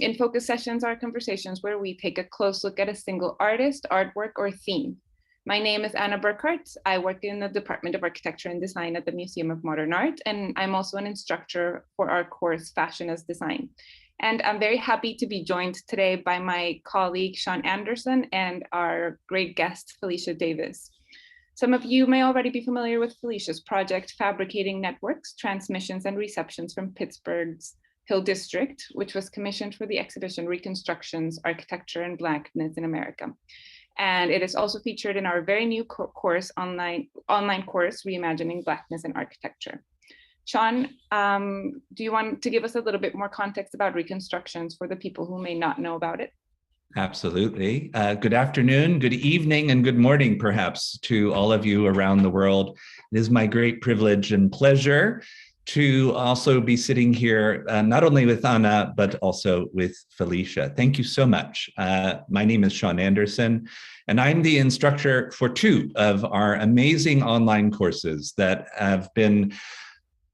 In focus sessions are conversations where we take a close look at a single artist, artwork, or theme. My name is Anna Burckhardt. I work in the Department of Architecture and Design at the Museum of Modern Art, and I'm also an instructor for our course, Fashion as Design. And I'm very happy to be joined today by my colleague, Sean Anderson, and our great guest, Felecia Davis. Some of you may already be familiar with Felicia's project, Fabricating Networks, Transmissions and Receptions from Pittsburgh's Hill District, which was commissioned for the exhibition Reconstructions, Architecture and Blackness in America. And it is also featured in our very new course, online course, Reimagining Blackness and Architecture. Sean, do you want to give us a little bit more context about Reconstructions for the people who may not know about it? Absolutely. Good afternoon, good evening, and good morning, perhaps, to all of you around the world. It is my great privilege and pleasure to also be sitting here, not only with Anna, but also with Felecia. Thank you so much. My name is Sean Anderson, and I'm the instructor for two of our amazing online courses that have been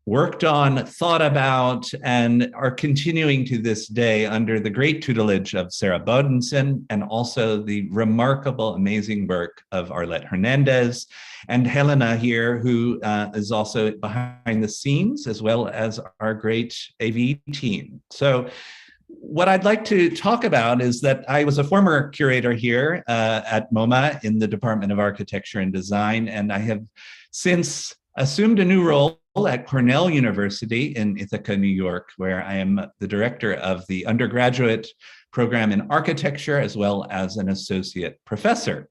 worked on, thought about, and are continuing to this day under the great tutelage of Sarah Bodenson, and also the remarkable, amazing work of Arlette Hernandez and Helena here, who is also behind the scenes, as well as our great AV team. So what I'd like to talk about is that I was a former curator here at MoMA in the Department of Architecture and Design, and I have since assumed a new role at Cornell University in Ithaca, New York, where I am the director of the undergraduate program in architecture, as well as an associate professor.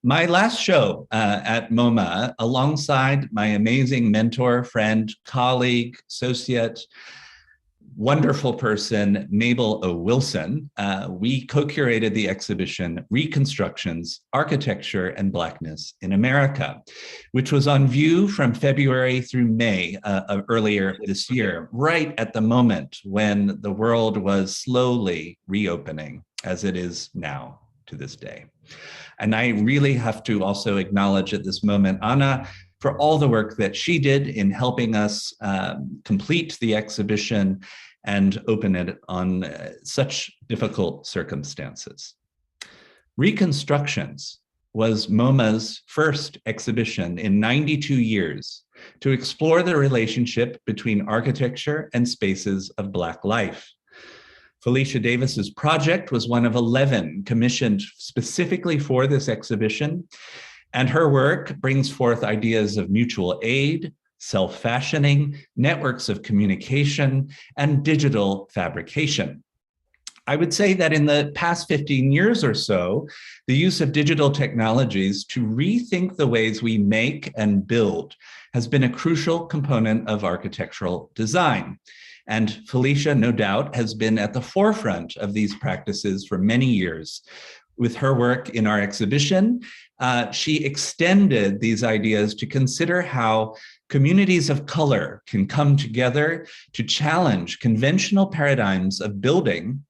My last show at MoMA, alongside my amazing mentor, friend, colleague, associate, wonderful person, Mabel O. Wilson, we co-curated the exhibition Reconstructions, Architecture and Blackness in America, which was on view from February through May of earlier this year, right at the moment when the world was slowly reopening, as it is now to this day. And I really have to also acknowledge at this moment Anna for all the work that she did in helping us complete the exhibition and open it on such difficult circumstances. Reconstructions was MoMA's first exhibition in 92 years to explore the relationship between architecture and spaces of Black life. Felecia Davis's project was one of 11 commissioned specifically for this exhibition, and her work brings forth ideas of mutual aid, self-fashioning, networks of communication, and digital fabrication. I would say that in the past 15 years or so, the use of digital technologies to rethink the ways we make and build has been a crucial component of architectural design. And Felecia, no doubt, has been at the forefront of these practices for many years. With her work in our exhibition, she extended these ideas to consider how communities of color can come together to challenge conventional paradigms of building,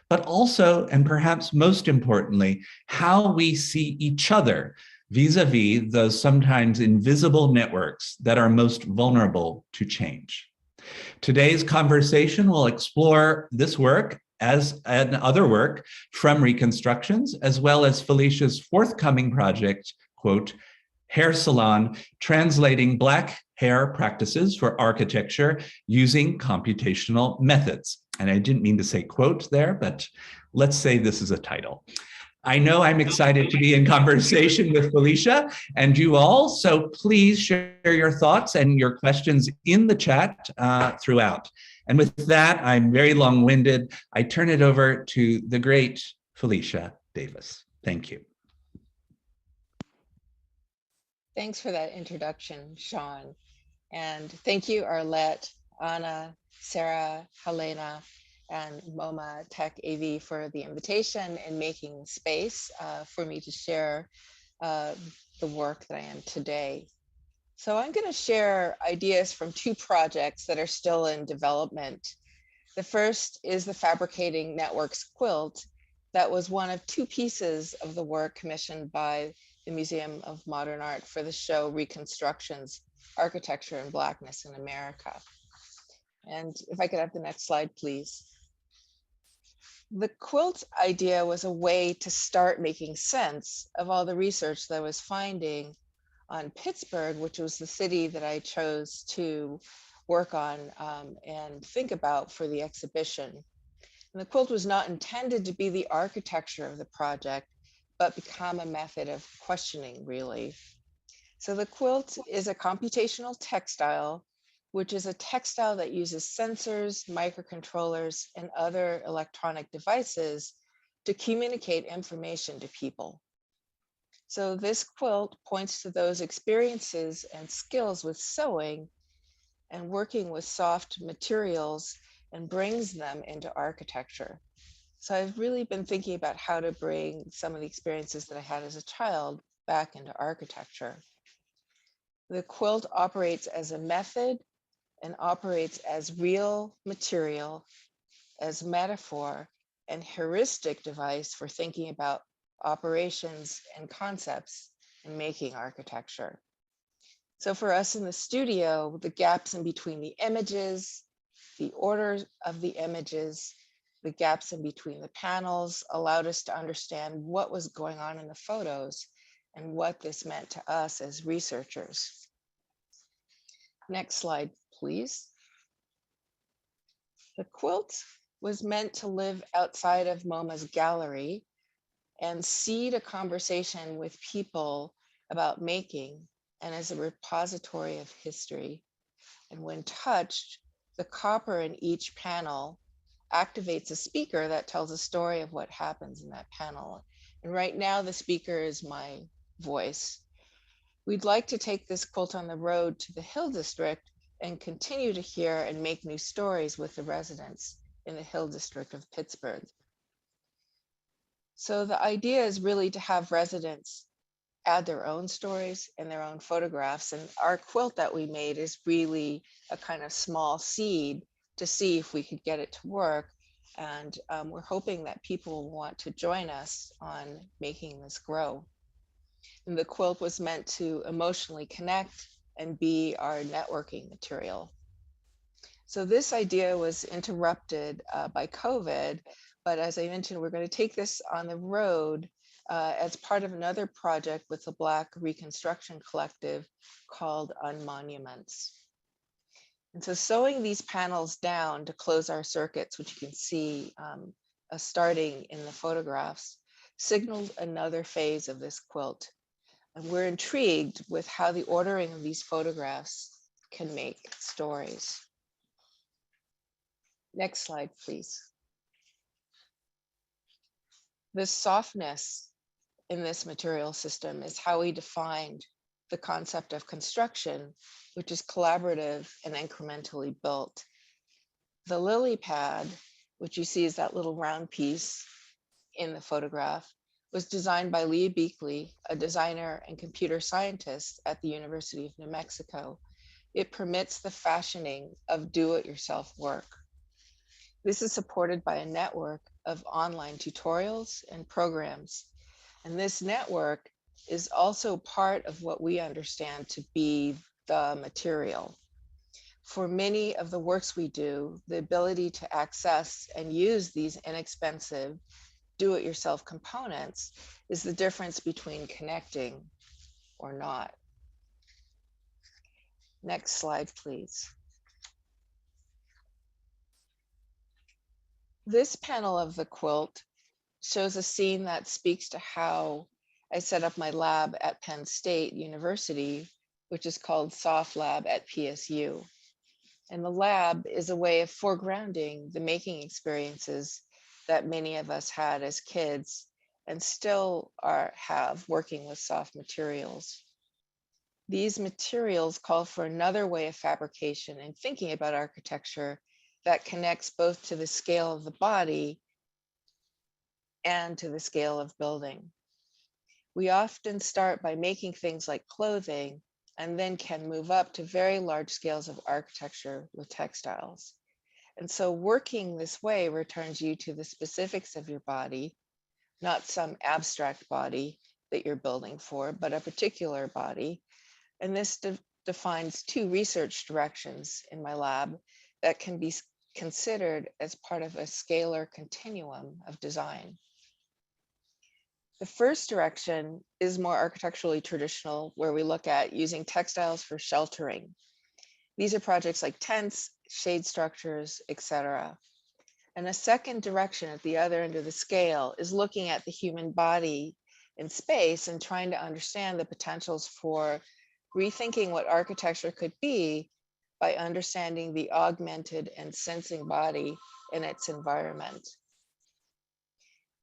but also, and perhaps most importantly, how we see each other vis-a-vis those sometimes invisible networks that are most vulnerable to change. Today's conversation will explore this work as other work from Reconstructions, as well as Felicia's forthcoming project, quote, Hair Salon, Translating Black Hair Practices for Architecture Using Computational Methods. And I didn't mean to say quote there, but let's say this is a title. I know I'm excited to be in conversation with Felecia and you all, so please share your thoughts and your questions in the chat throughout. And with that, I'm very long-winded. I turn it over to the great Felecia Davis. Thank you. Thanks for that introduction, Sean. And thank you, Arlette, Anna, Sarah, Helena, and MoMA Tech AV for the invitation and making space for me to share the work that I am today. So I'm going to share ideas from two projects that are still in development. The first is the Fabricating Networks quilt that was one of two pieces of the work commissioned by the Museum of Modern Art for the show Reconstructions, Architecture and Blackness in America. And if I could have the next slide, please. The quilt idea was a way to start making sense of all the research that I was finding on Pittsburgh, which was the city that I chose to work on and think about for the exhibition. And the quilt was not intended to be the architecture of the project, but become a method of questioning, really. So the quilt is a computational textile, which is a textile that uses sensors, microcontrollers, and other electronic devices to communicate information to people. So this quilt points to those experiences and skills with sewing and working with soft materials and brings them into architecture. So I've really been thinking about how to bring some of the experiences that I had as a child back into architecture. The quilt operates as a method and operates as real material, as metaphor, and heuristic device for thinking about operations and concepts in making architecture. So for us in the studio, the gaps in between the images, the order of the images, the gaps in between the panels allowed us to understand what was going on in the photos and what this meant to us as researchers. Next slide, please. The quilt was meant to live outside of MoMA's gallery and seed a conversation with people about making and as a repository of history. And when touched, the copper in each panel activates a speaker that tells a story of what happens in that panel. And right now the speaker is my voice. We'd like to take this quilt on the road to the Hill District and continue to hear and make new stories with the residents in the Hill District of Pittsburgh. So the idea is really to have residents add their own stories and their own photographs. And our quilt that we made is really a kind of small seed to see if we could get it to work. And we're hoping that people will want to join us on making this grow. And the quilt was meant to emotionally connect and be our networking material. So this idea was interrupted by COVID, but as I mentioned, we're going to take this on the road as part of another project with the Black Reconstruction Collective called Unmonuments. And so sewing these panels down to close our circuits, which you can see starting in the photographs, signaled another phase of this quilt. And we're intrigued with how the ordering of these photographs can make stories. Next slide, please. The softness in this material system is how we defined the concept of construction, which is collaborative and incrementally built. The lily pad, which you see is that little round piece in the photograph, was designed by Leah Beakley, a designer and computer scientist at the University of New Mexico. It permits the fashioning of do-it-yourself work. This is supported by a network of online tutorials and programs. And this network is also part of what we understand to be the material. For many of the works we do, the ability to access and use these inexpensive do-it-yourself components is the difference between connecting or not. Next slide, please. This panel of the quilt shows a scene that speaks to how I set up my lab at Penn State University, which is called Soft Lab at PSU. And the lab is a way of foregrounding the making experiences that many of us had as kids and still have working with soft materials. These materials call for another way of fabrication and thinking about architecture that connects both to the scale of the body and to the scale of building. We often start by making things like clothing and then can move up to very large scales of architecture with textiles. And so working this way returns you to the specifics of your body, not some abstract body that you're building for, but a particular body. And this defines two research directions in my lab that can be considered as part of a scalar continuum of design. The first direction is more architecturally traditional, where we look at using textiles for sheltering. These are projects like tents, shade structures, etc. And a second direction at the other end of the scale is looking at the human body in space and trying to understand the potentials for rethinking what architecture could be by understanding the augmented and sensing body in its environment.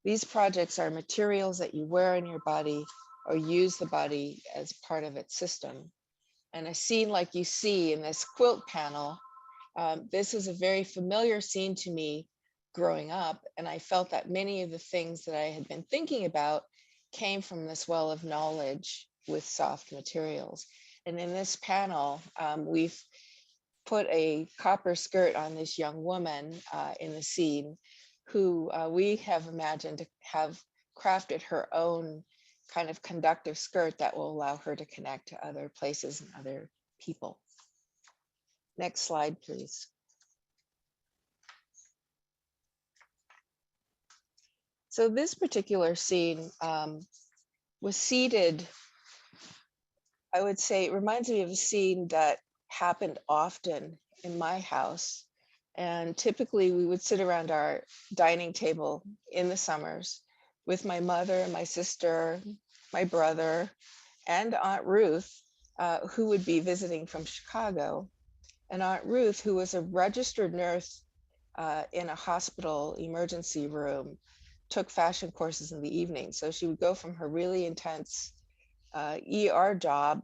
These projects are materials that you wear on your body or use the body as part of its system. And a scene like you see in this quilt panel, this is a very familiar scene to me growing up. And I felt that many of the things that I had been thinking about came from this well of knowledge with soft materials. And in this panel, we've put a copper skirt on this young woman in the scene who we have imagined to have crafted her own kind of conductive skirt that will allow her to connect to other places and other people. Next slide, please. So this particular scene was seated, I would say, it reminds me of a scene that happened often in my house. And typically we would sit around our dining table in the summers with my mother, my sister, my brother, and Aunt Ruth, who would be visiting from Chicago. And Aunt Ruth, who was a registered nurse in a hospital emergency room, took fashion courses in the evening. So she would go from her really intense ER job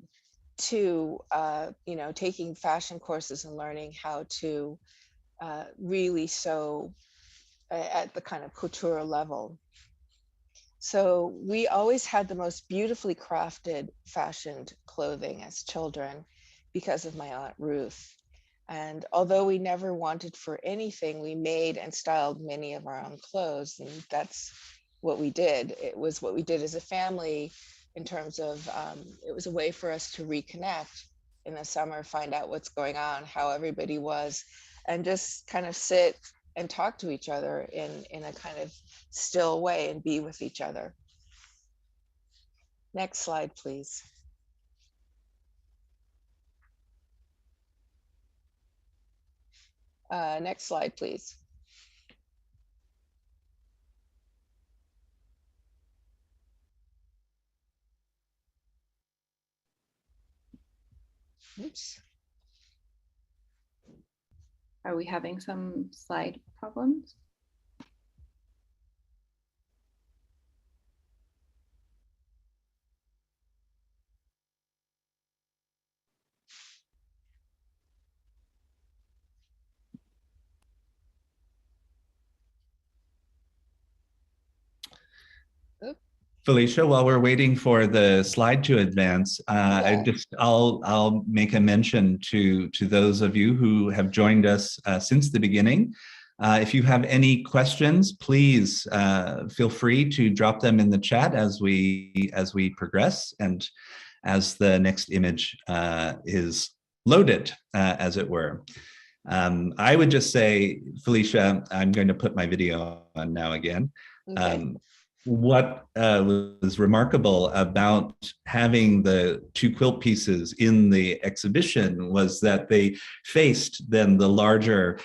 to taking fashion courses and learning how to really sew at the kind of couture level. So we always had the most beautifully crafted, fashioned clothing as children because of my Aunt Ruth. And although we never wanted for anything, we made and styled many of our own clothes. And that's what we did. It was what we did as a family in terms of, it was a way for us to reconnect in the summer, find out what's going on, how everybody was, and just kind of sit and talk to each other in a kind of still way and be with each other. Next slide, please. Next slide, please. Oops. Are we having some slide problems? Felecia, while we're waiting for the slide to advance, I'll make a mention to those of you who have joined us since the beginning. If you have any questions, please feel free to drop them in the chat as we progress and as the next image is loaded, as it were. I would just say, Felecia, I'm going to put my video on now again. Okay. What was remarkable about having the two quilt pieces in the exhibition was that they faced then the larger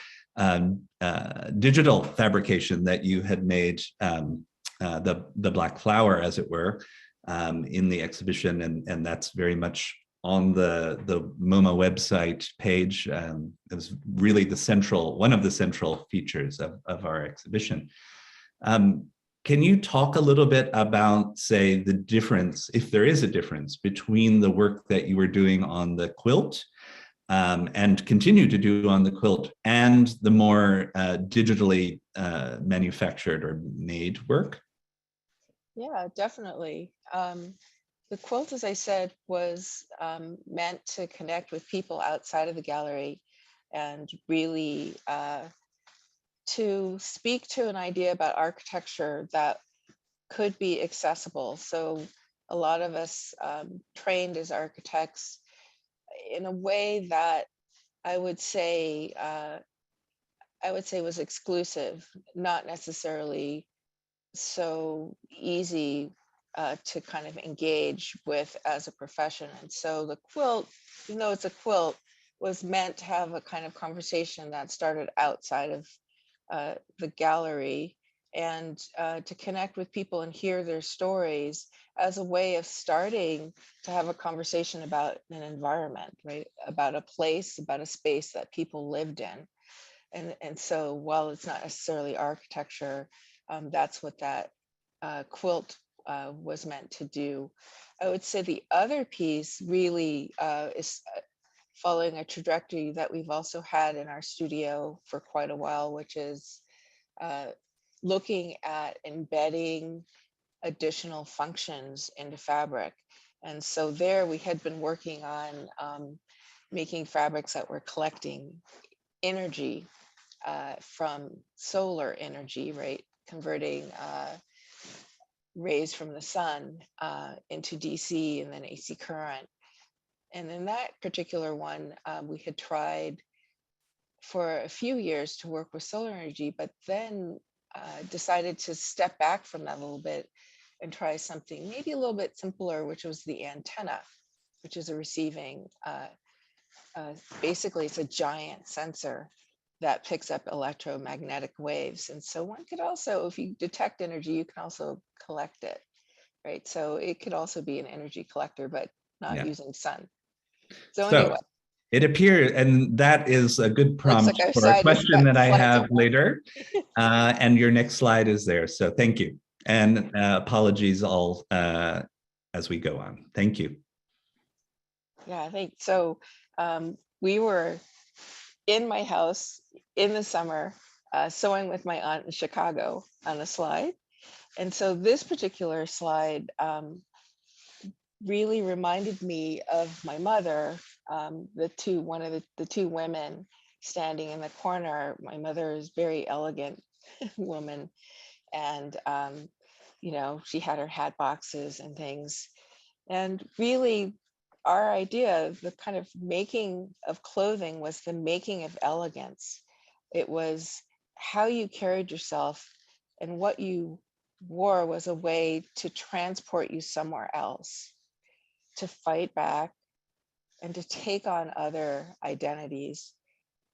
digital fabrication that you had made, the black flower, as it were, in the exhibition, and that's very much on the MoMA website page. It was really one of the central features of our exhibition. Can you talk a little bit about, say, the difference, if there is a difference, between the work that you were doing on the quilt and continue to do on the quilt and the more digitally manufactured or made work? Yeah, definitely. The quilt, as I said, was meant to connect with people outside of the gallery and really to speak to an idea about architecture that could be accessible. So a lot of us trained as architects in a way that I would say I would say was exclusive, not necessarily so easy to kind of engage with as a profession. And so the quilt, even though it's a quilt, was meant to have a kind of conversation that started outside of the gallery, and to connect with people and hear their stories as a way of starting to have a conversation about an environment, right? About a place, about a space that people lived in. And so while it's not necessarily architecture, that's what that quilt was meant to do. I would say the other piece really is following a trajectory that we've also had in our studio for quite a while, which is looking at embedding additional functions into fabric. And so there we had been working on making fabrics that were collecting energy from solar energy, right? Converting rays from the sun into DC and then AC current. And in that particular one, we had tried for a few years to work with solar energy, but then decided to step back from that a little bit and try something maybe a little bit simpler, which was the antenna, which is a receiving, basically it's a giant sensor that picks up electromagnetic waves. And so one could also, if you detect energy, you can also collect it, right? So it could also be an energy collector, but not using sun. So anyway. It appears, and that is a good prompt like for a question that I have later. And your next slide is there. So thank you. And apologies all as we go on. Thank you. Yeah, I think so. We were in my house in the summer, sewing with my aunt in Chicago on a slide. And so this particular slide really reminded me of my mother, one of the two women standing in the corner. My mother is very elegant woman, and you know, she had her hat boxes and things. And really our idea, the kind of making of clothing, was the making of elegance. It was how you carried yourself, and what you wore was a way to transport you somewhere else, to fight back and to take on other identities,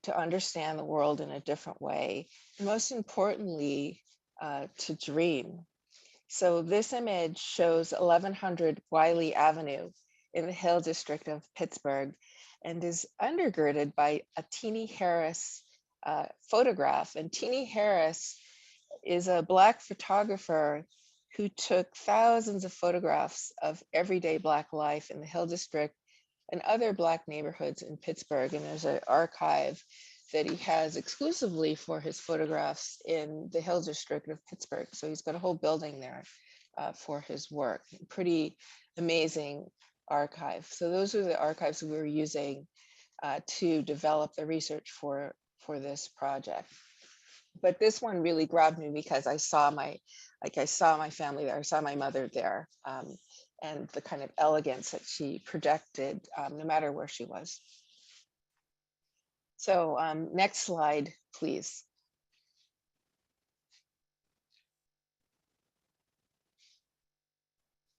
to understand the world in a different way, and most importantly, to dream. So this image shows 1100 Wiley Avenue in the Hill District of Pittsburgh, and is undergirded by a Teenie Harris photograph. And Teenie Harris is a Black photographer who took thousands of photographs of everyday Black life in the Hill District and other Black neighborhoods in Pittsburgh. And there's an archive that he has exclusively for his photographs in the Hill District of Pittsburgh. So he's got a whole building there for his work. Pretty amazing archive. So those are the archives we were using to develop the research for this project. But this one really grabbed me because I saw my family there, I saw my mother there, and the kind of elegance that she projected no matter where she was. So next slide, please.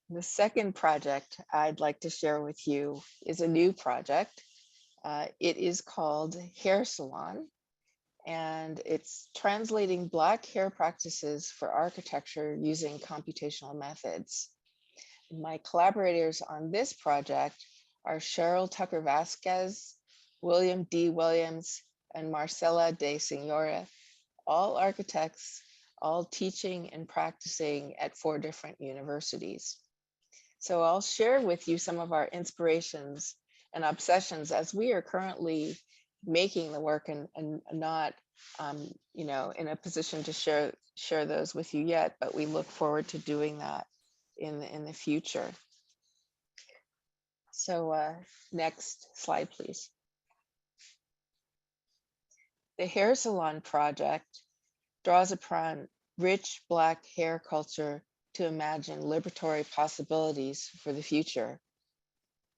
The second project I'd like to share with you is a new project. It is called Hair Salon, and it's translating Black hair practices for architecture using computational methods. My collaborators on this project are Cheryl Tucker Vasquez, William D. Williams, and Marcela de Senora, all architects, all teaching and practicing at 4 different universities. So I'll share with you some of our inspirations and obsessions as we are currently making the work and not you know, in a position to share those with you yet, but we look forward to doing that in the future. So next slide, please. The Hair Salon project draws upon rich Black hair culture to imagine liberatory possibilities for the future.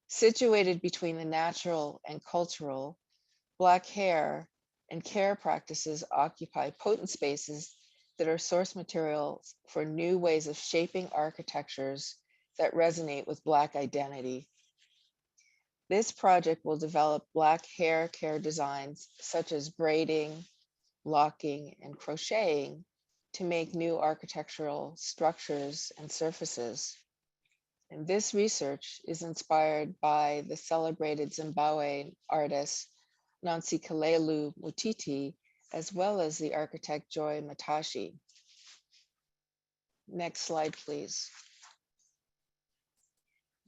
Situated between the natural and cultural, Black hair and care practices occupy potent spaces that are source materials for new ways of shaping architectures that resonate with Black identity. This project will develop Black hair care designs such as braiding, locking, and crocheting to make new architectural structures and surfaces. And this research is inspired by the celebrated Zimbabwe artist Nontsikelelo Mutiti, as well as the architect Joy Matashi. Next slide, please.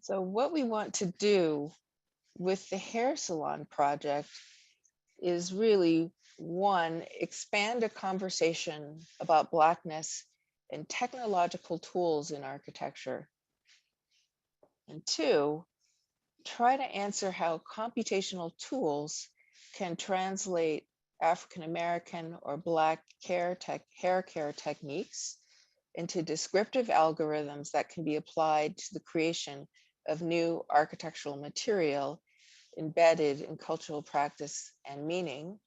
So what we want to do with the hair salon project is really, one, expand a conversation about Blackness and technological tools in architecture. And two, try to answer how computational tools can translate African-American or Black hair care techniques into descriptive algorithms that can be applied to the creation of new architectural material embedded in cultural practice and meaning.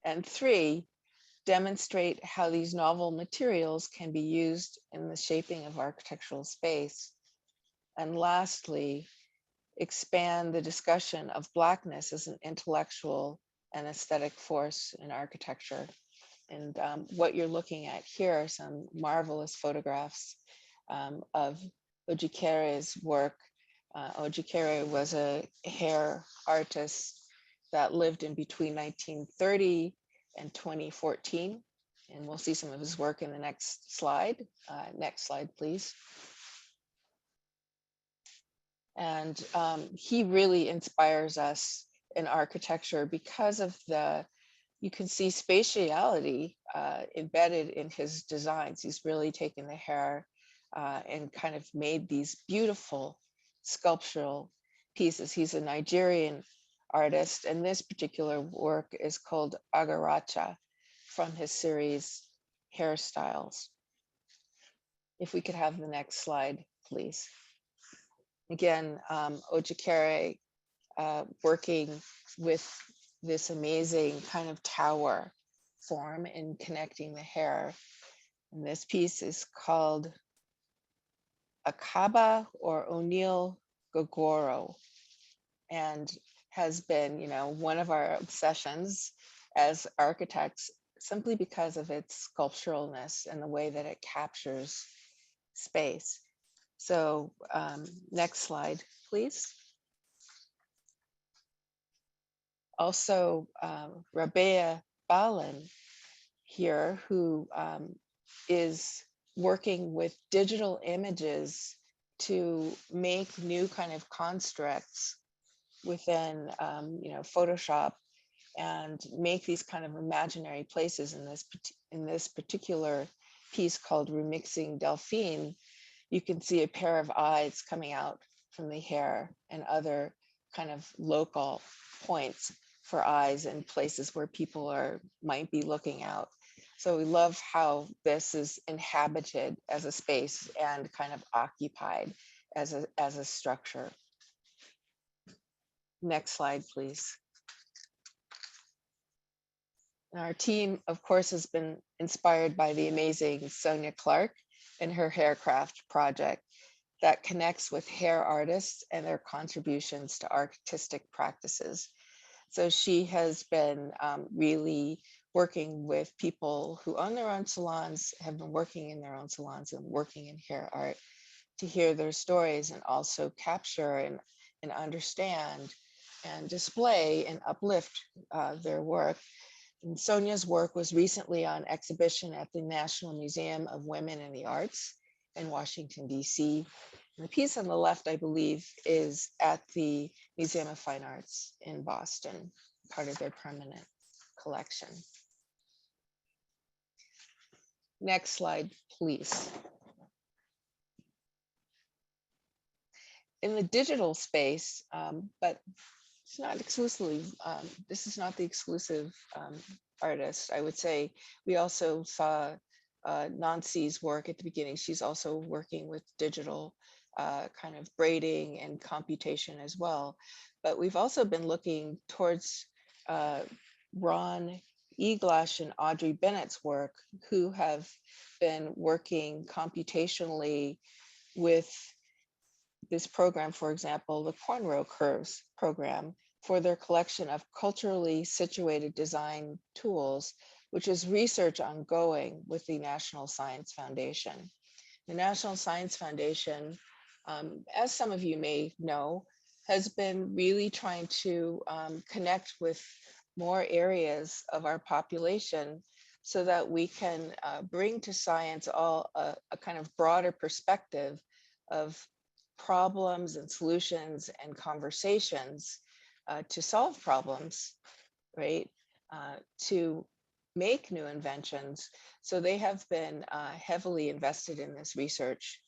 And three, demonstrate how these novel materials can be used in the shaping of architectural space. And lastly, expand the discussion of Blackness as an intellectual and aesthetic force in architecture. And what you're looking at here are some marvelous photographs of Ojikere's work. Ojikere was a hair artist that lived in between 1930 and 2014. And we'll see some of his work in the next slide. Next slide, please. And he really inspires us in architecture because of you can see spatiality embedded in his designs. He's really taken the hair and kind of made these beautiful sculptural pieces. He's a Nigerian artist, and this particular work is called Agaracha from his series Hairstyles. If we could have the next slide, please. Again, Ojikere working with this amazing kind of tower form in connecting the hair. And this piece is called Akaba or O'Neill Gogoro, and has been, one of our obsessions as architects, simply because of its sculpturalness and the way that it captures space. So next slide, please. Also, Rabea Balin here, who is working with digital images to make new kind of constructs within, Photoshop, and make these kind of imaginary places. In this particular piece called Remixing Delphine, you can see a pair of eyes coming out from the hair and other kind of local points for eyes and places where people might be looking out. So we love how this is inhabited as a space and kind of occupied as a structure. Next slide, please. And our team, of course, has been inspired by the amazing Sonia Clark and her Haircraft project that connects with hair artists and their contributions to artistic practices. So she has been really working with people who own their own salons, have been working in their own salons and working in hair art, to hear their stories and also capture and understand and display and uplift their work. And Sonia's work was recently on exhibition at the National Museum of Women in the Arts in Washington, DC. And the piece on the left, I believe, is at the Museum of Fine Arts in Boston, part of their permanent collection. Next slide, please. In the digital space, but it's not exclusively, this is not the exclusive artist. I would say we also saw Nancy's work at the beginning. She's also working with digital kind of braiding and computation as well. But we've also been looking towards Ron Eglash and Audrey Bennett's work, who have been working computationally with this program, for example, the Cornrow Curves program, for their collection of culturally situated design tools, which is research ongoing with the National Science Foundation. The National Science Foundation, as some of you may know, has been really trying to connect with more areas of our population so that we can bring to science all a kind of broader perspective of problems and solutions and conversations to solve problems, right? To make new inventions. So they have been heavily invested in this research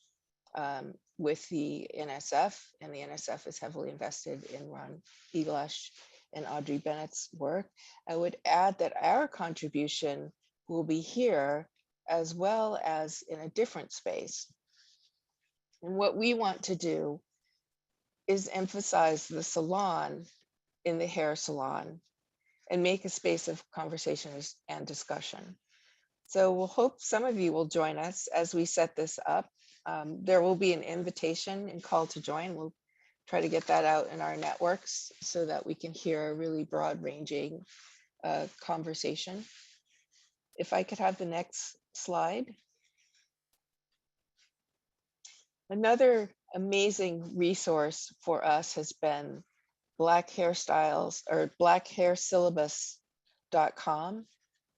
with the NSF, and the NSF is heavily invested in Ron Eglash and Audrey Bennett's work. I would add that our contribution will be here as well as in a different space. And what we want to do is emphasize the salon in the hair salon and make a space of conversation and discussion. So we'll hope some of you will join us as we set this up. There will be an invitation and call to join. We'll try to get that out in our networks so that we can hear a really broad ranging conversation. If I could have the next slide. Another amazing resource for us has been Black Hairstyles or blackhairsyllabus.com,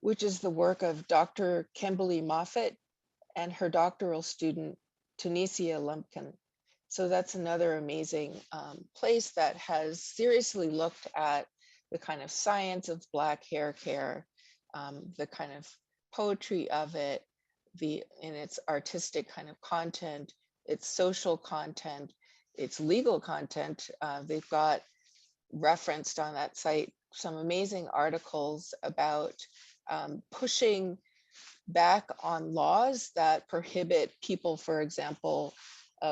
which is the work of Dr. Kimberly Moffitt and her doctoral student, Tunisia Lumpkin. So that's another amazing place that has seriously looked at the kind of science of Black hair care, the kind of poetry of it, in its artistic kind of content, its social content, its legal content. They've got referenced on that site some amazing articles about pushing back on laws that prohibit people, for example,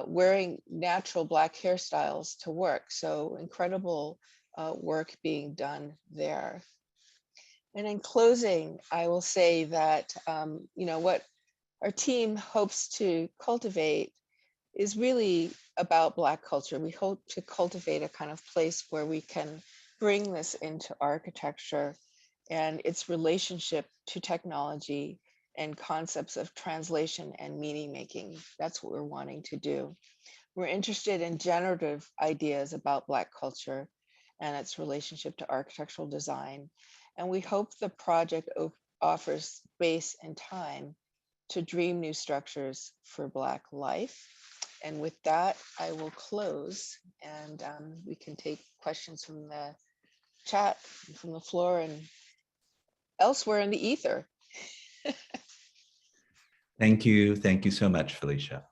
wearing natural Black hairstyles to work. So incredible work being done there. And in closing, I will say that what our team hopes to cultivate is really about Black culture. We hope to cultivate a kind of place where we can bring this into architecture and its relationship to technology and concepts of translation and meaning making. That's what we're wanting to do. We're interested in generative ideas about Black culture and its relationship to architectural design. And we hope the project offers space and time to dream new structures for Black life. And with that, I will close, and we can take questions from the chat, from the floor, and elsewhere in the ether. Thank you. Thank you so much, Felecia.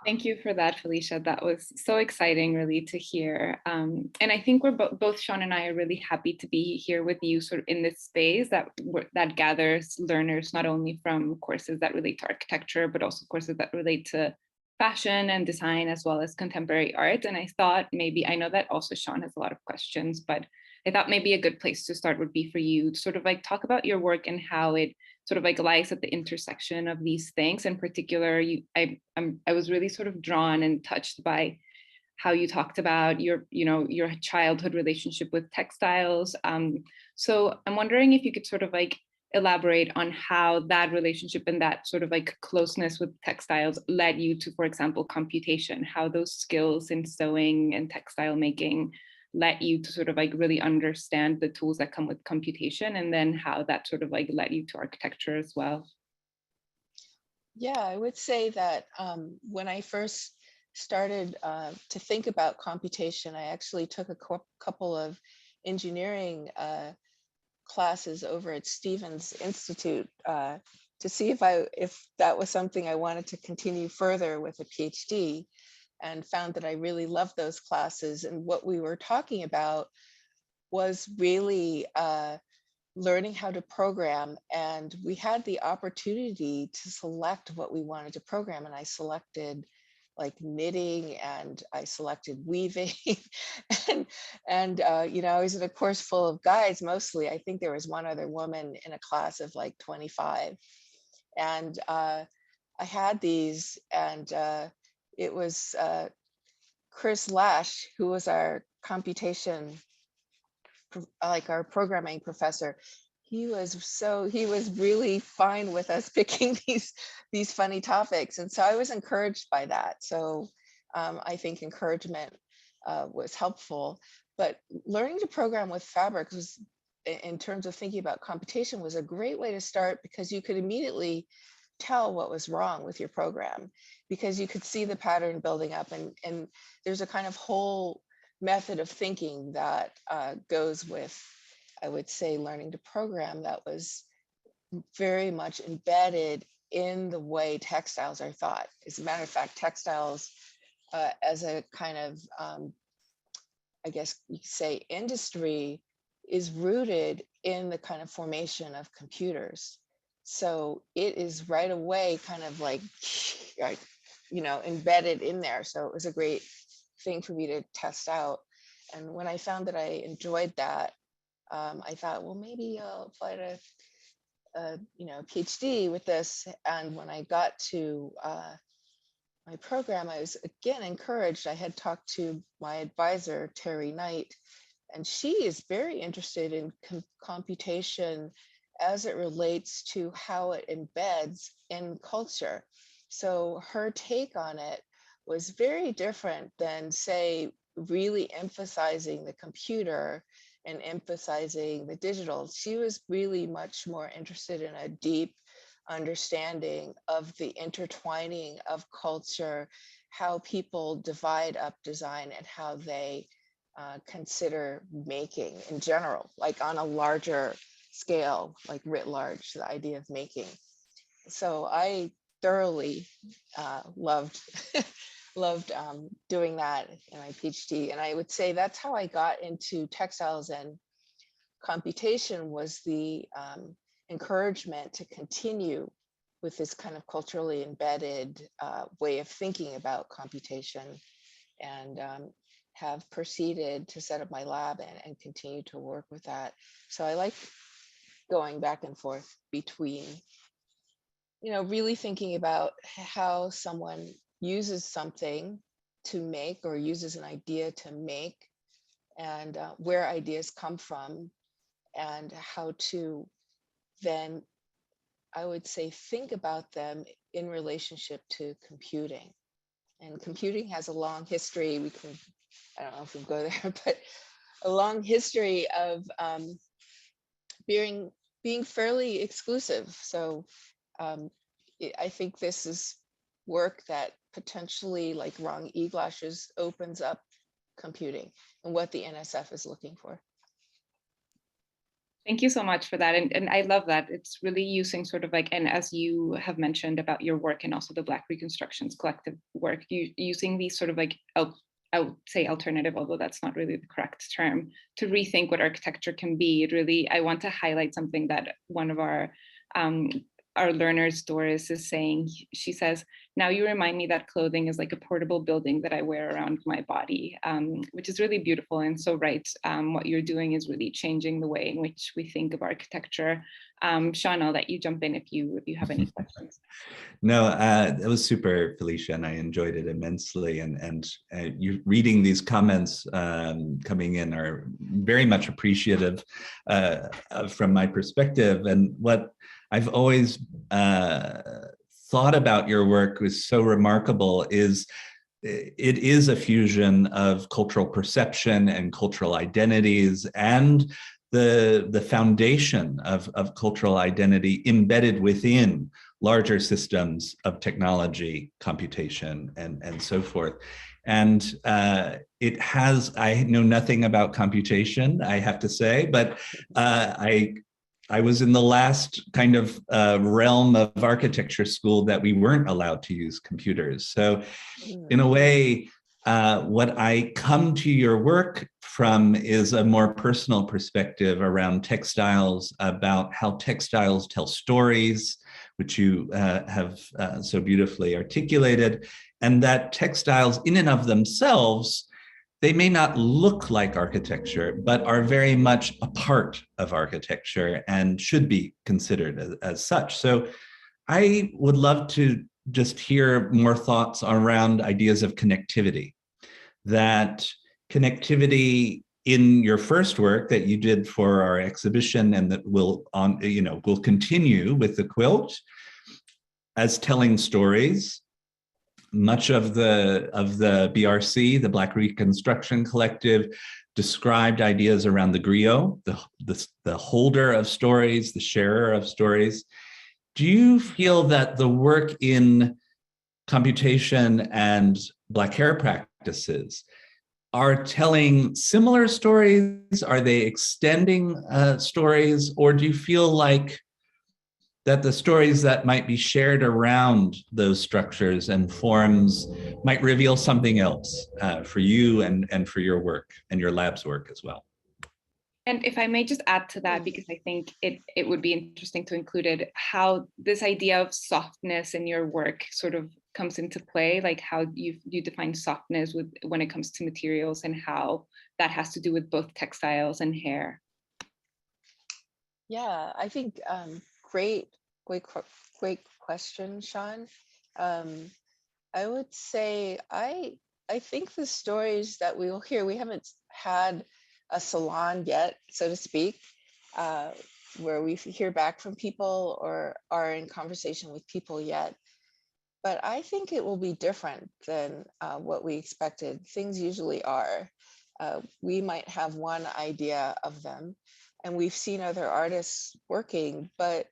Thank you for that, Felecia. That was so exciting, really, to hear. And I think we're both Sean and I are really happy to be here with you sort of in this space that gathers learners, not only from courses that relate to architecture, but also courses that relate to fashion and design, as well as contemporary art. And I thought maybe, I know that also Sean has a lot of questions, but I thought maybe a good place to start would be for you to sort of like talk about your work and how it sort of like lies at the intersection of these things. In particular, I was really sort of drawn and touched by how you talked about your childhood relationship with textiles. So I'm wondering if you could sort of like elaborate on how that relationship and that sort of like closeness with textiles led you to, for example, computation, how those skills in sewing and textile making led you to sort of like really understand the tools that come with computation, and then how that sort of like led you to architecture as well. Yeah, I would say that when I first started to think about computation, I actually took a couple of engineering classes over at Stevens Institute to see if that was something I wanted to continue further with a PhD, and found that I really loved those classes. And what we were talking about was really learning how to program. And we had the opportunity to select what we wanted to program. And I selected like knitting, and I selected weaving. And I was in a course full of guys mostly. I think there was one other woman in a class of like 25. And I had these, and it was Chris Lash, who was our computation, like our programming professor. He was really fine with us picking these funny topics, and so I was encouraged by that. So I think encouragement was helpful, but learning to program with fabric was, in terms of thinking about computation, was a great way to start, because you could immediately tell what was wrong with your program, because you could see the pattern building up, and there's a kind of whole method of thinking that goes with, I would say, learning to program, that was very much embedded in the way textiles are thought. As a matter of fact, textiles as a kind of, I guess you could say, industry, is rooted in the kind of formation of computers. So it is right away kind of like, embedded in there. So it was a great thing for me to test out. And when I found that I enjoyed that, I thought, well, maybe I'll apply to a PhD with this. And when I got to my program, I was again encouraged. I had talked to my advisor, Terry Knight, and she is very interested in computation as it relates to how it embeds in culture. So her take on it was very different than, say, really emphasizing the computer and emphasizing the digital. She was really much more interested in a deep understanding of the intertwining of culture, how people divide up design, and how they consider making in general, like on a larger scale, like writ large, the idea of making. So I thoroughly loved doing that in my PhD. And I would say that's how I got into textiles and computation, was the encouragement to continue with this kind of culturally embedded way of thinking about computation, and have proceeded to set up my lab and continue to work with that. So I like going back and forth between, really thinking about how someone uses something to make, or uses an idea to make, and where ideas come from, and how to then, I would say, think about them in relationship to computing. And computing has a long history. I don't know if we'll go there, but a long history of being fairly exclusive. So I think this is work that potentially, like Wrong E-Glashes, opens up computing and what the NSF is looking for. Thank you so much for that. And I love that. It's really using sort of like, and as you have mentioned about your work and also the Black Reconstructions Collective work, using these sort of like, I would say alternative, although that's not really the correct term, to rethink what architecture can be. I want to highlight something that one of our learners, Doris, is saying. She says, "Now you remind me that clothing is like a portable building that I wear around my body," which is really beautiful and so right. What you're doing is really changing the way in which we think of architecture. Sean, I'll let you jump in if you have any questions. No, it was super, Felecia, and I enjoyed it immensely. And you reading these comments coming in are very much appreciative from my perspective. And what I've always thought about your work was so remarkable is it is a fusion of cultural perception and cultural identities, and the foundation of cultural identity embedded within larger systems of technology, computation, and so forth. And I know nothing about computation, I have to say, but I was in the last kind of realm of architecture school that we weren't allowed to use computers. So in a way, what I come to your work from is a more personal perspective around textiles, about how textiles tell stories, which you have so beautifully articulated, and that textiles in and of themselves, they may not look like architecture, but are very much a part of architecture and should be considered as such. So I would love to just hear more thoughts around ideas of connectivity, that connectivity in your first work that you did for our exhibition and that will continue with the quilt as telling stories. Much of the BRC, the Black Reconstruction Collective, described ideas around the griot, the holder of stories, the sharer of stories. Do you feel that the work in computation and Black hair practices are telling similar stories? Are they extending stories? Or do you feel like that the stories that might be shared around those structures and forms might reveal something else for you and for your work and your lab's work as well? And if I may just add to that, because I think it would be interesting to include it, how this idea of softness in your work sort of comes into play, like how you define softness when it comes to materials and how that has to do with both textiles and hair. Yeah, I think great question, Sean. I would say I think the stories that we will hear, we haven't had a salon yet, so to speak, where we hear back from people or are in conversation with people yet. But I think it will be different than what we expected. Things usually are. We might have one idea of them, and we've seen other artists working, but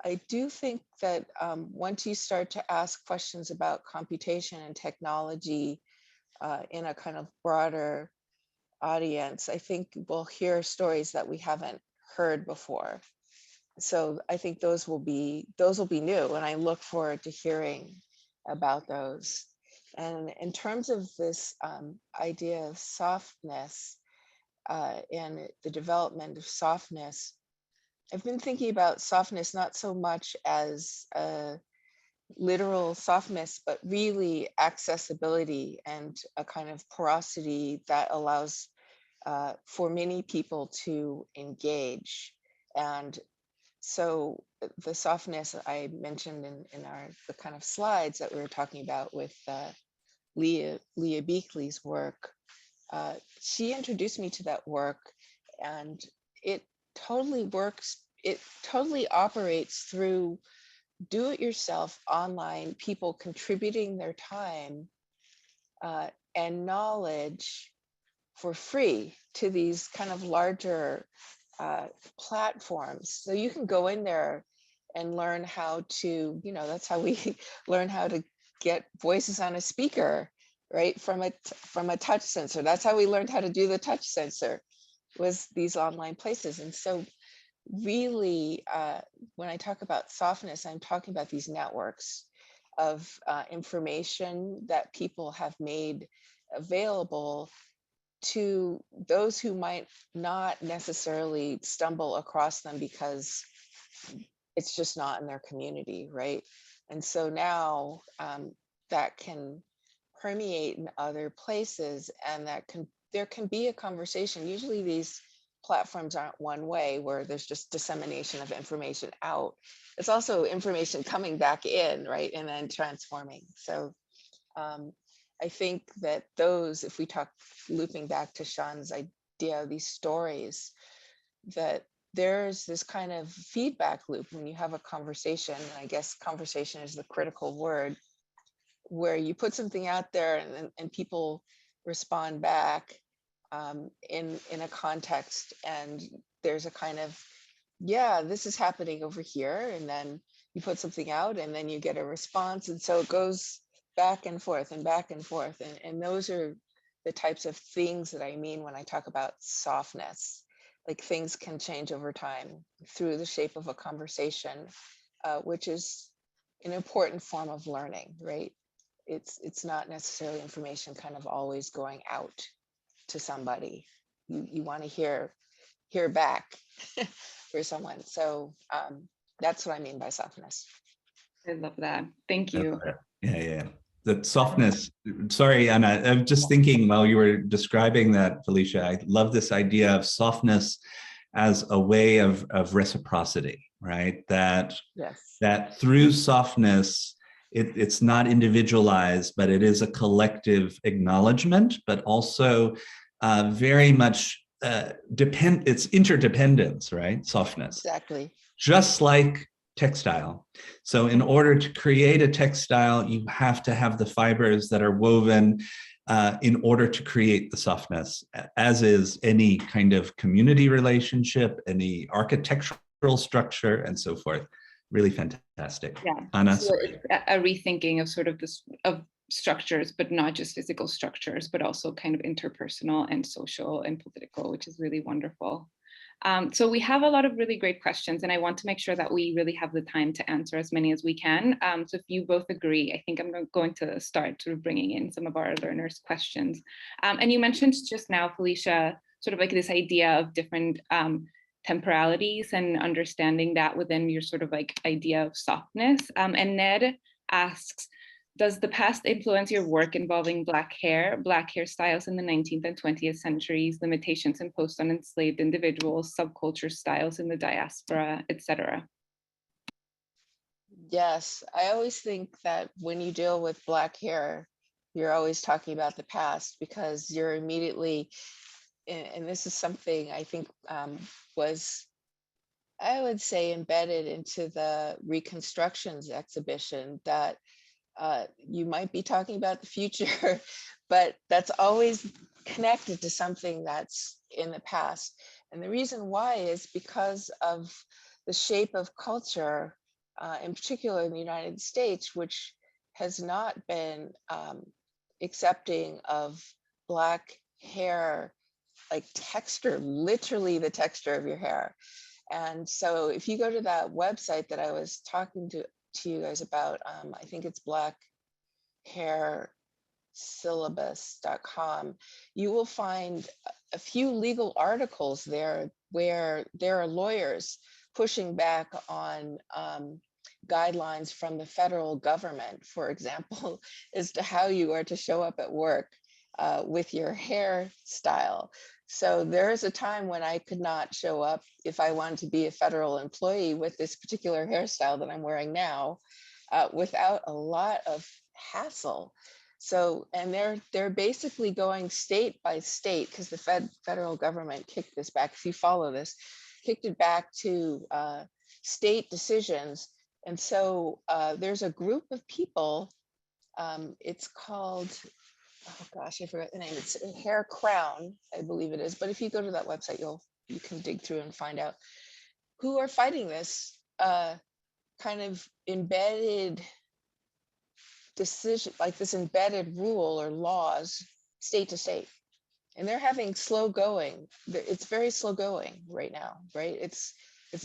I do think that once you start to ask questions about computation and technology in a kind of broader audience, I think we'll hear stories that we haven't heard before. So I think those will be new, and I look forward to hearing about those. And in terms of this idea of softness and the development of softness, I've been thinking about softness not so much as literal softness, but really accessibility and a kind of porosity that allows for many people to engage. And so the softness I mentioned in the kind of slides that we were talking about with Leah Beakley's work, she introduced me to that work, and it totally works. It totally operates through do-it-yourself online people contributing their time and knowledge for free to these kind of larger platforms. So you can go in there and learn how to, that's how we learn how to get voices on a speaker, right? From a touch sensor. That's how we learned how to do the touch sensor, was these online places. And so really, when I talk about softness, I'm talking about these networks of information that people have made available to those who might not necessarily stumble across them because it's just not in their community, right? And so now that can permeate in other places, and there can be a conversation. Usually these platforms aren't one way where there's just dissemination of information out. It's also information coming back in, right? And then transforming. So I think that those, if we talk, looping back to Sean's idea of these stories, that there's this kind of feedback loop when you have a conversation, and I guess conversation is the critical word, where you put something out there and people respond back in a context, and there's a kind of, yeah, this is happening over here, and then you put something out and then you get a response, and so it goes back and forth and back and forth, and those are the types of things that I mean when I talk about softness. Like, things can change over time through the shape of a conversation, which is an important form of learning, right? It's not necessarily information kind of always going out to somebody. You want to hear back for someone. So that's what I mean by softness. I love that. Thank you. Yeah. The softness. Sorry, Anna. I'm just thinking while you were describing that, Felecia, I love this idea of softness as a way of reciprocity, right? That through softness, it's not individualized, but it is a collective acknowledgement, but also very much it's interdependence, right? Softness. Exactly. Just like textile. So in order to create a textile, you have to have the fibers that are woven in order to create the softness, as is any kind of community relationship, any architectural structure, and so forth. Really fantastic. Yeah. Anna, so it's a rethinking of sort of this of structures, but not just physical structures, but also kind of interpersonal and social and political, which is really wonderful. So we have a lot of really great questions, and I want to make sure that we really have the time to answer as many as we can. So if you both agree, I think I'm going to start sort of bringing in some of our learners' questions. And you mentioned just now, Felecia, sort of like this idea of different temporalities and understanding that within your sort of like idea of softness. And Ned asks, does the past influence your work involving black hairstyles in the 19th and 20th centuries, limitations imposed on enslaved individuals, subculture styles in the diaspora, etc.? Yes, I always think that when you deal with black hair, you're always talking about the past, because you're immediately, and this is something I think was, I would say, embedded into the Reconstructions exhibition, that you might be talking about the future, but that's always connected to something that's in the past. And the reason why is because of the shape of culture, in particular in the United States, which has not been accepting of black hair, like texture, literally the texture of your hair. And so if you go to that website that I was talking to you guys about, I think it's blackhairsyllabus.com, you will find a few legal articles there where there are lawyers pushing back on guidelines from the federal government, for example, as to how you are to show up at work with your hairstyle. So there is a time when I could not show up if I wanted to be a federal employee with this particular hairstyle that I'm wearing now, without a lot of hassle. So, and they're basically going state by state, because the federal government kicked this back. If you follow this, kicked it back to state decisions. And so there's a group of people. It's called, oh gosh, I forgot the name. It's Hair Crown, I believe it is. But if you go to that website, you can dig through and find out who are fighting this kind of embedded decision, like this embedded rule or laws, state to state. And they're having slow going. It's very slow going right now, right? It's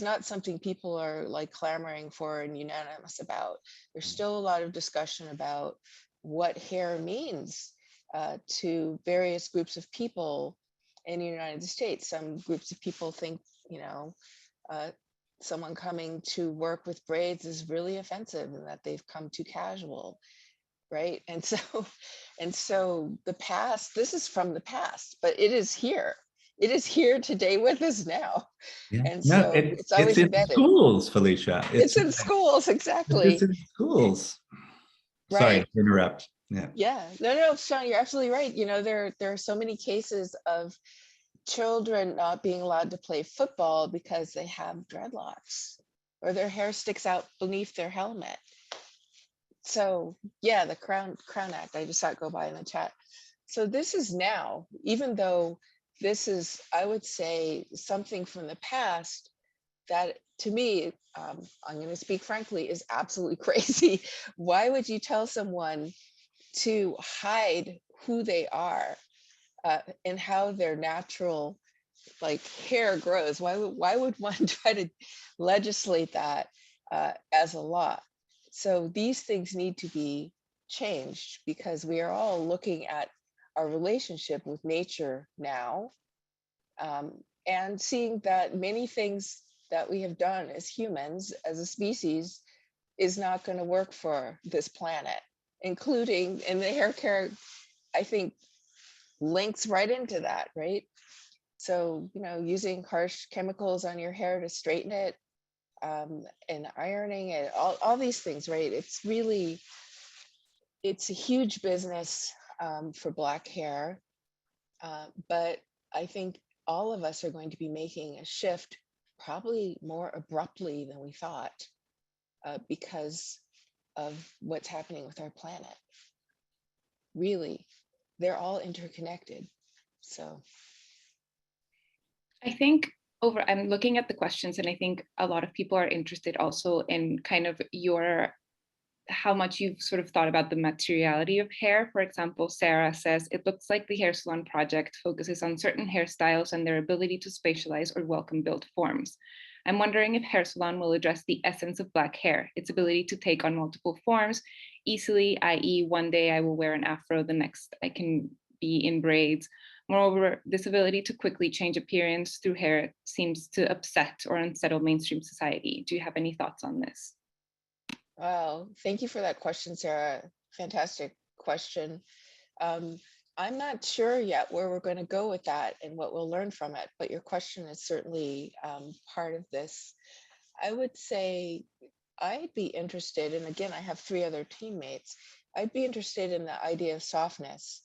not something people are like clamoring for and unanimous about. There's still a lot of discussion about what hair means to various groups of people in the United States. Some groups of people think, someone coming to work with braids is really offensive and that they've come too casual, right? And so the past, this is from the past, but it is here. It is here today with us now. Yeah. And so it's always embedded. Schools, Felecia. It's in schools, exactly. It's in schools. Right. Sorry to interrupt. Yeah. Yeah. No, Sean, you're absolutely right. There are so many cases of children not being allowed to play football because they have dreadlocks or their hair sticks out beneath their helmet. So yeah, the Crown Act, I just saw it go by in the chat. So this is now, even though this is, I would say, something from the past that to me, I'm going to speak frankly, is absolutely crazy. Why would you tell someone to hide who they are and how their natural hair grows? Why would one try to legislate that as a law? So these things need to be changed, because we are all looking at our relationship with nature now, and seeing that many things that we have done as humans, as a species, is not going to work for this planet, including, and the hair care, I think, links right into that, right? So, you know, using harsh chemicals on your hair to straighten it, and ironing it, all these things, right? It's really, it's a huge business for Black hair, but I think all of us are going to be making a shift probably more abruptly than we thought, because of what's happening with our planet. Really, they're all interconnected. So I think I'm looking at the questions, and I think a lot of people are interested also in kind of how much you've sort of thought about the materiality of hair. For example, Sarah says, it looks like the Hair Salon project focuses on certain hairstyles and their ability to spatialize or welcome built forms. I'm wondering if Hair Salon will address the essence of Black hair, its ability to take on multiple forms easily, i.e. one day I will wear an afro, the next I can be in braids. Moreover, this ability to quickly change appearance through hair seems to upset or unsettle mainstream society. Do you have any thoughts on this? wow, thank you for that question, Sarah. Fantastic question. I'm not sure yet where we're going to go with that and what we'll learn from it, but your question is certainly part of this. I would say I'd be interested, and again, I have 3 other teammates, I'd be interested in the idea of softness.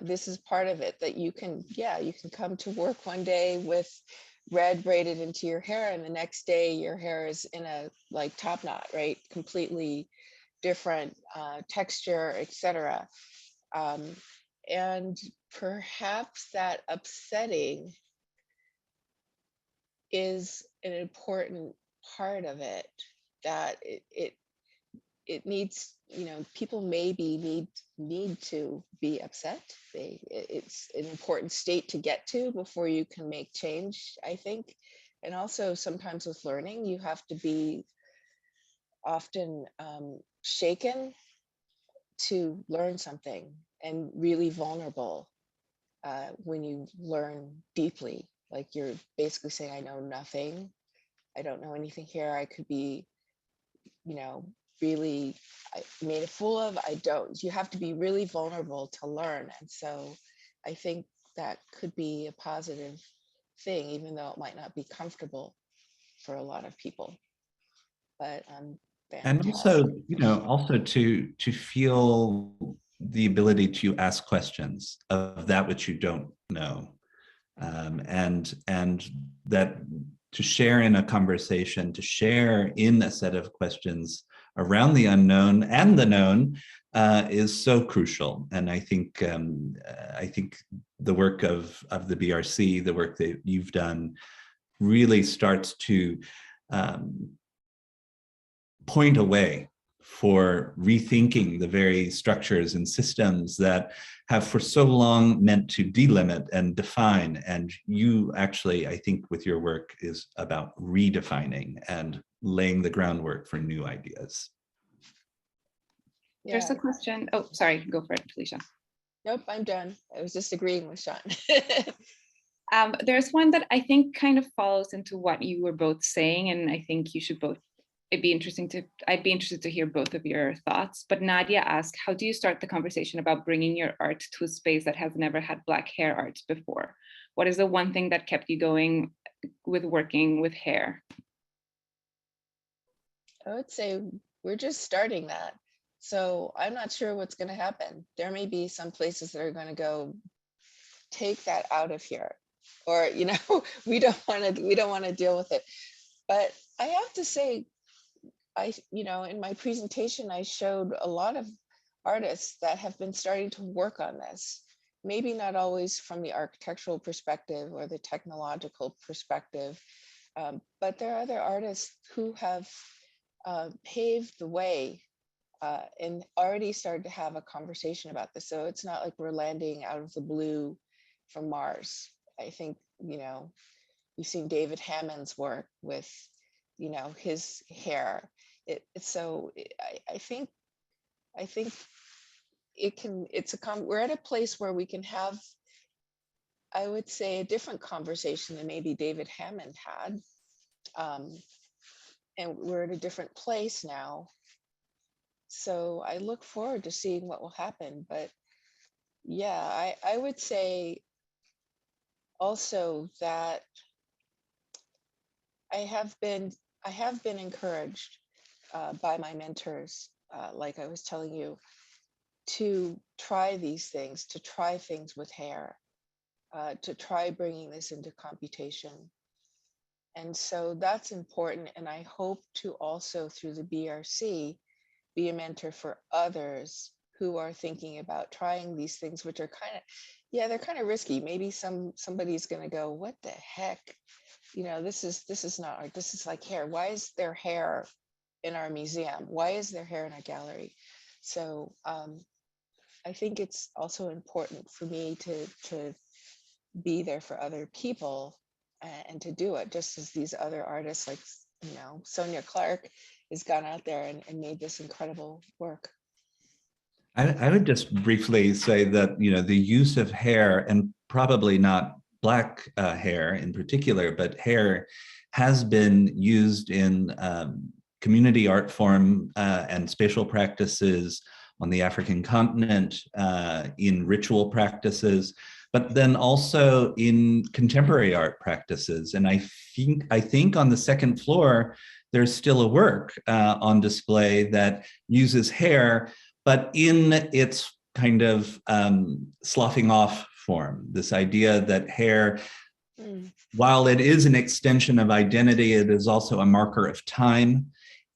This is part of it, that you can, yeah, you can come to work one day with red braided into your hair, and the next day your hair is in a like top knot, right? Completely different texture, etc. And perhaps that upsetting is an important part of it, that it needs, you know, people maybe need to be upset. It's an important state to get to before you can make change, I think. And also sometimes with learning, you have to be often shaken to learn something, and really vulnerable when you learn deeply. Like you're basically saying, I know nothing. I don't know anything here. I could be, you know, really made a fool of. I don't. You have to be really vulnerable to learn. And so I think that could be a positive thing, even though it might not be comfortable for a lot of people. But And also, you know, also to feel the ability to ask questions of that which you don't know, and that to share in a conversation, to share in a set of questions around the unknown and the known is so crucial. And I think the work of the BRC, the work that you've done, really starts to point a way for rethinking the very structures and systems that have for so long meant to delimit and define. And you actually, I think with your work, is about redefining and laying the groundwork for new ideas. There's a question. Oh, sorry, go for it, Felecia. Nope, I'm done. I was just agreeing with Sean. There's one that I think kind of follows into what you were both saying, and I think you should both, I'd be interested to hear both of your thoughts. But Nadia asked, how do you start the conversation about bringing your art to a space that has never had Black hair art before? What is the one thing that kept you going with working with hair? I would say we're just starting that. So I'm not sure what's going to happen. There may be some places that are going to go, take that out of here, or, you know, we don't want to deal with it. But I have to say, you know, in my presentation, I showed a lot of artists that have been starting to work on this. Maybe not always from the architectural perspective or the technological perspective, but there are other artists who have paved the way and already started to have a conversation about this. So it's not like we're landing out of the blue from Mars. I think, you know, you've seen David Hammond's work with, you know, his hair. I think it can, we're at a place where we can have, I would say, a different conversation than maybe David Hammond had. And we're at a different place now So I look forward to seeing what will happen. But yeah, I would say also that I have been encouraged by my mentors, like I was telling you, to try these things, to try things with hair, to try bringing this into computation. And so that's important. And I hope to also, through the BRC, be a mentor for others who are thinking about trying these things, which are kind of, yeah, they're kind of risky. Maybe somebody's going to go, what the heck? You know, this is not art. This is like hair. Why is there hair in our museum? Why is there hair in our gallery? So I think it's also important for me to be there for other people and to do it, just as these other artists like, you know, Sonia Clark has gone out there and made this incredible work. I would just briefly say that, you know, the use of hair, and probably not Black hair in particular, but hair has been used in community art form and spatial practices on the African continent, in ritual practices, but then also in contemporary art practices. And I think on the second floor, there's still a work on display that uses hair, but in its kind of sloughing off form, this idea that hair, while it is an extension of identity, it is also a marker of time.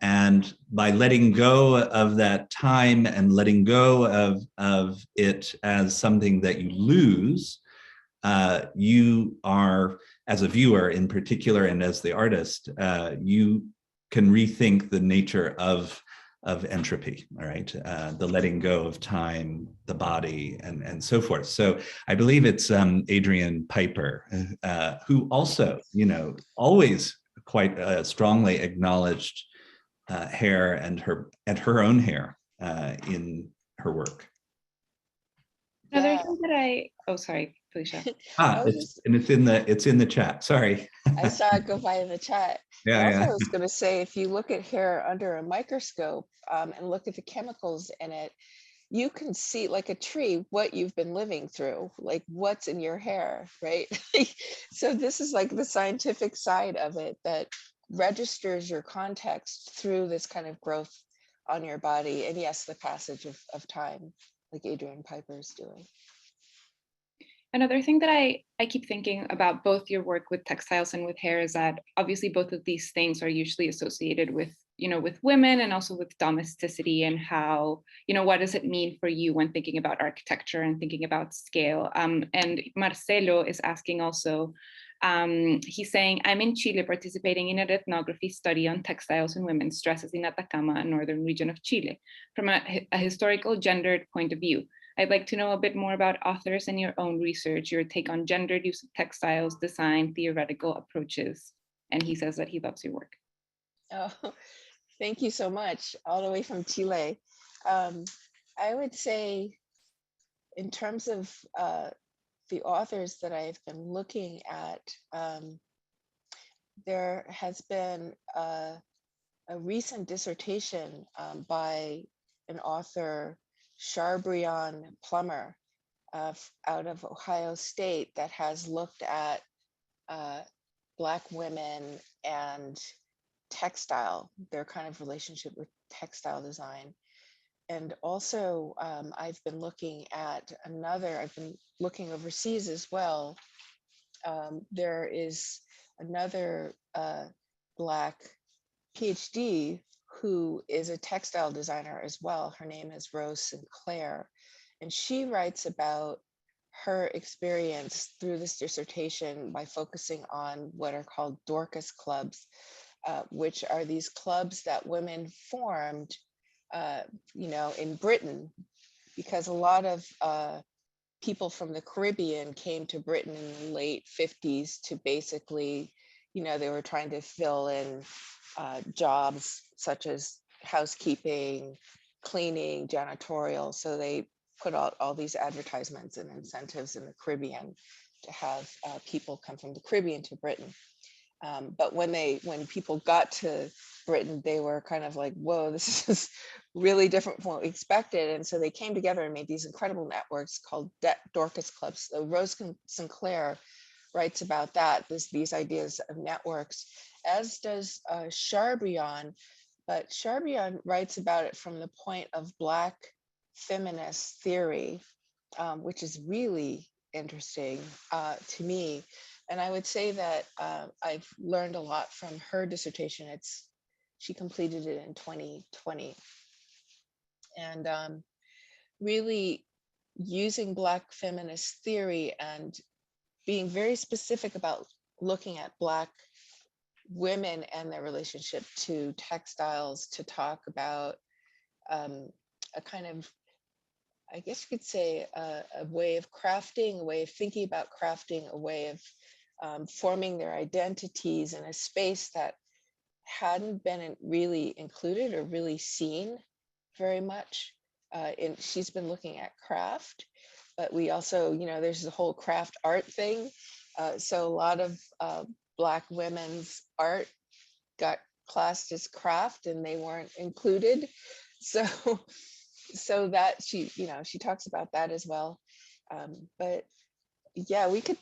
And by letting go of that time and letting go of it as something that you lose, you are, as a viewer in particular, and as the artist, you can rethink the nature of entropy, all right? The letting go of time, the body, and so forth. So I believe it's Adrian Piper, who also, you know, always quite strongly acknowledged hair and her own hair in her work. Another thing that oh, sorry, Felicia. It's in the chat. Sorry. I saw it go by in the chat. Yeah, I was going to say, if you look at hair under a microscope and look at the chemicals in it, you can see, like a tree, what you've been living through, like what's in your hair, right? So this is like the scientific side of it that registers your context through this kind of growth on your body. And yes, the passage of time, like Adrian Piper's doing. Another thing that I keep thinking about both your work with textiles and with hair is that obviously both of these things are usually associated with, you know, with women and also with domesticity, and how, you know, what does it mean for you when thinking about architecture and thinking about scale? And Marcelo is asking also, he's saying, I'm in Chile participating in an ethnography study on textiles and women's dresses in Atacama, a northern region of Chile, from a historical gendered point of view. I'd like to know a bit more about authors and your own research, your take on gendered use of textiles, design, theoretical approaches. And he says that he loves your work. Oh, thank you so much, all the way from Chile. I would say, in terms of the authors that I've been looking at, there has been a recent dissertation by an author, Charbrion Plummer, out of Ohio State, that has looked at Black women and textile, their kind of relationship with textile design. And also, I've been looking overseas as well. There is another Black PhD who is a textile designer as well. Her name is Rose Sinclair, and she writes about her experience through this dissertation by focusing on what are called Dorcas clubs, which are these clubs that women formed, you know, in Britain, because a lot of people from the Caribbean came to Britain in the late 50s to basically, you know, they were trying to fill in jobs such as housekeeping, cleaning, janitorial. So they put out all these advertisements and incentives in the Caribbean to have people come from the Caribbean to Britain. But when people got to Britain, they were kind of like, whoa, this is really different from what we expected. And so they came together and made these incredible networks called Dorcas Clubs. So Rose Sinclair writes about that, these ideas of networks, as does Charbrion. But Charbrion writes about it from the point of Black feminist theory, which is really interesting to me. And I would say that I've learned a lot from her dissertation. She completed it in 2020. And really using Black feminist theory and being very specific about looking at Black women and their relationship to textiles, to talk about a kind of, I guess you could say, a way of crafting, a way of thinking about crafting, a way of forming their identities in a space that hadn't been really included or really seen very much. She's been looking at craft, but we also, there's the whole craft art thing. So a lot of Black women's art got classed as craft and they weren't included. So that she talks about that as well. But yeah, we could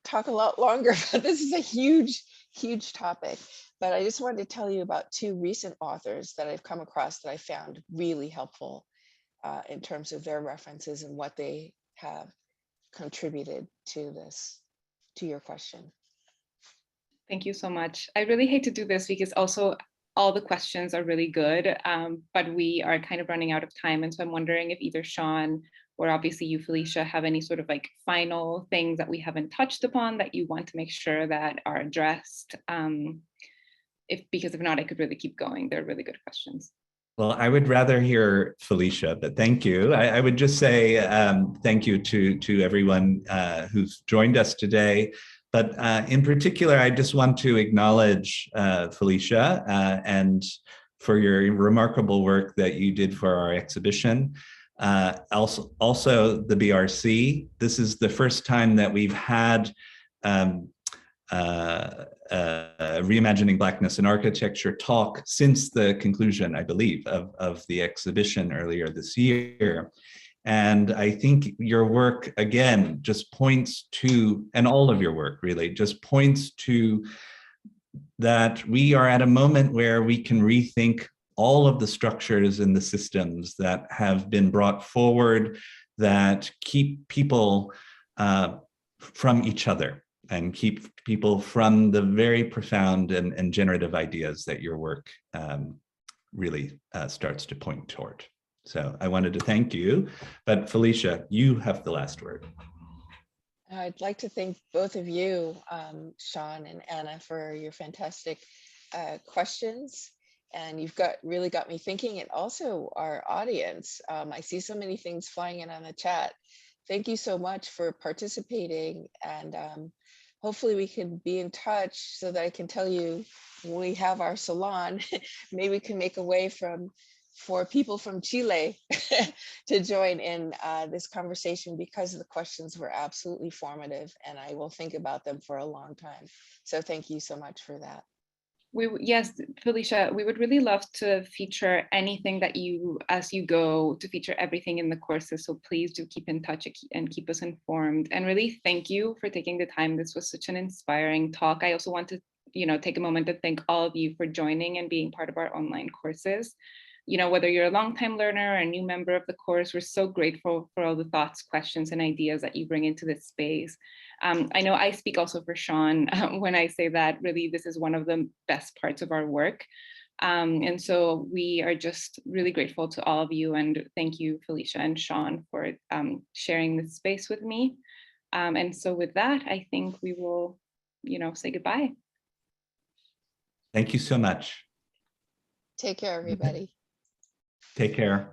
talk a lot longer, but this is a huge topic. But I just wanted to tell you about two recent authors that I've come across that I found really helpful in terms of their references and what they have contributed to your question. Thank you so much. I really hate to do this because also all the questions are really good, but we are kind of running out of time. And so I'm wondering if either Sean or obviously you, Felecia, have any sort of like final things that we haven't touched upon that you want to make sure that are addressed. Because if not, I could really keep going. They're really good questions. Well, I would rather hear Felecia, but thank you. I would just say thank you to everyone who's joined us today. But in particular, I just want to acknowledge Felecia and for your remarkable work that you did for our exhibition. Also the BRC. This is the first time that we've had Reimagining Blackness and Architecture talk since the conclusion, I believe, of the exhibition earlier this year. And I think your work, again, just points to, and all of your work really, just points to that we are at a moment where we can rethink all of the structures and the systems that have been brought forward that keep people from each other and keep people from the very profound and generative ideas that your work really starts to point toward. So I wanted to thank you, but Felecia, you have the last word. I'd like to thank both of you, Sean and Anna, for your fantastic questions. And you've really got me thinking, and also our audience. I see so many things flying in on the chat. Thank you so much for participating, and hopefully we can be in touch so that I can tell you when we have our salon, maybe we can make a way for people from Chile to join in this conversation, because the questions were absolutely formative and I will think about them for a long time. So thank you so much for that. Yes, Felecia, we would really love to feature anything that you, as you go, to feature everything in the courses. So please do keep in touch and keep us informed. And really thank you for taking the time. This was such an inspiring talk. I also want to, take a moment to thank all of you for joining and being part of our online courses. Whether you're a longtime learner or a new member of the course, we're so grateful for all the thoughts, questions, and ideas that you bring into this space. I know I speak also for Sean when I say that really this is one of the best parts of our work. And so we are just really grateful to all of you, and thank you, Felecia and Sean, for sharing this space with me. And so with that, I think we will, say goodbye. Thank you so much. Take care, everybody. Take care.